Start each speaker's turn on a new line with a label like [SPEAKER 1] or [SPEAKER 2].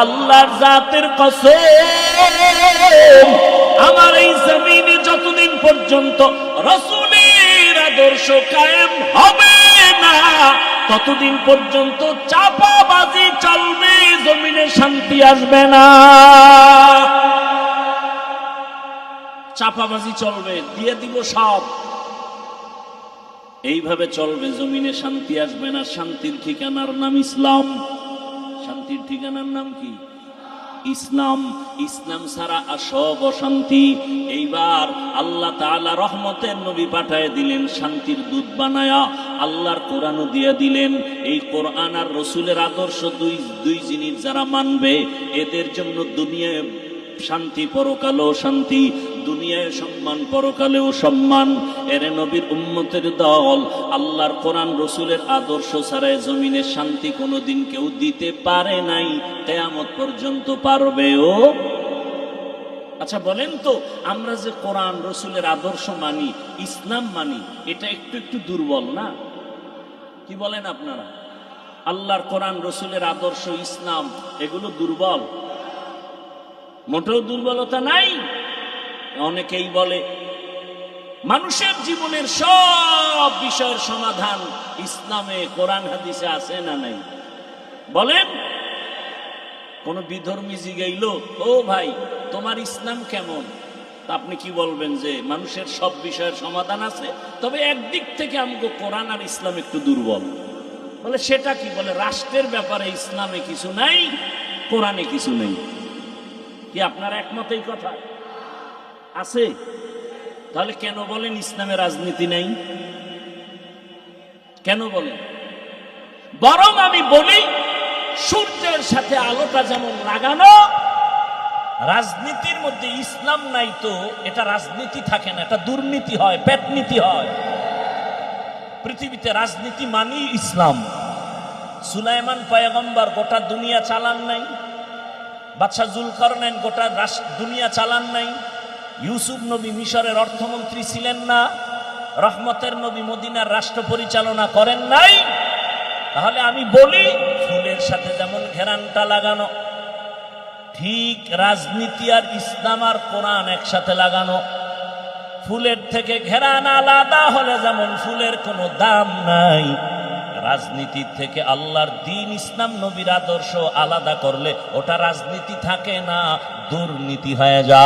[SPEAKER 1] আল্লাহর জাতের কসম, আমার এই জমিনে যতদিন পর্যন্ত রাসূলের আদর্শ কায়েম হবে না, ততদিন পর্যন্ত চাপাবাজি চলবে, জমিনে শান্তি আসবে না। চাপাবাজি চলবে, দিয়ে দিব সব, এইভাবে চলবে, জমিনে শান্তি আসবে না। শান্তির ঠিকানার নাম ইসলাম। শান্তির ঠিকানার নাম কি? ইসলাম। ইসলাম ছাড়া সব অশান্তি। এইবার আল্লাহ তাআলা রহমতের নবী পাঠায় দিলেন, শান্তির দূত বানায়া। আল্লাহর কোরআনও দিয়ে দিলেন। এই কোরআন আর রসুলের আদর্শ দুই জিনিস যারা মানবে, এদের জন্য দুনিয়ায় শান্তি, পরকালেও শান্তি, দুনিয়ায় সম্মান, পরকালেও সম্মান। এরে নবীর উম্মতের দল, আল্লাহর কোরআন রসুলের আদর্শ ছাড়াই জমিনে শান্তি কোনোদিন কেউ দিতে পারে নাই, কিয়ামত পর্যন্ত পারবেও। আচ্ছা বলেন তো, আমরা যে কোরআন রসুলের আদর্শ মানি, ইসলাম মানি, এটা একটু একটু দুর্বল না? কি বলেন আপনারা? আল্লাহর কোরআন রসুলের আদর্শ ইসলাম এগুলো দুর্বল? মোটেও দুর্বলতা নাই। অনেকেই বলে মানুষের জীবনের সব বিষয়ের সমাধান ইসলামে, কোরআন হাদিসে আছে না নাই? বলেন। কোন বিধর্মী জিগাইল, ও ভাই তোমার ইসলাম কেমন? তা আপনি কি বলবেন? যে মানুষের সব বিষয়ের সমাধান আছে, তবে একদিক থেকে আমাকে কোরআন আর ইসলাম একটু দুর্বল। বলে সেটা কি? বলে রাষ্ট্রের ব্যাপারে ইসলামে কিছু নাই, কোরআনে কিছু নেই। কি আপনার একমত এই কথা? আছে? তাহলে কেন বলেন ইসলামে রাজনীতি নেই? কেন বলেন? বরং আমি বলি, সূর্যের সাথে আলোটা যেমন লাগানো, রাজনীতির মধ্যে ইসলাম নাই তো এটা রাজনীতি থাকে না, এটা দুর্নীতি হয়, পেটনীতি হয়। পৃথিবীতে রাজনীতি মানি ইসলাম। সুলাইমান পয়গম্বর গোটা দুনিয়া চালান নাই, বাদশা জুলকারনাইন গোটা দুনিয়া চালান নাই, ইউসুফ নবী মিশরের অর্থমন্ত্রী ছিলেন না, রহমতের নবী মদিনার রাষ্ট্র পরিচালনা করেন নাই। তাহলে আমি বলি, ফুলের সাথে যেমন ঘেরানটা লাগানো, ঠিক রাজনীতি আর ইসলাম আর কোরআন একসাথে লাগানো। ফুলের থেকে ঘেরান আলাদা হলে যেমন ফুলের কোনো দাম নাই, রাজনীতির থেকে আল্লাহর দ্বীন ইসলাম নবীর আদর্শ আলাদা করলে ওটা রাজনীতি থাকে না, দুর্নীতি হয়ে যায়।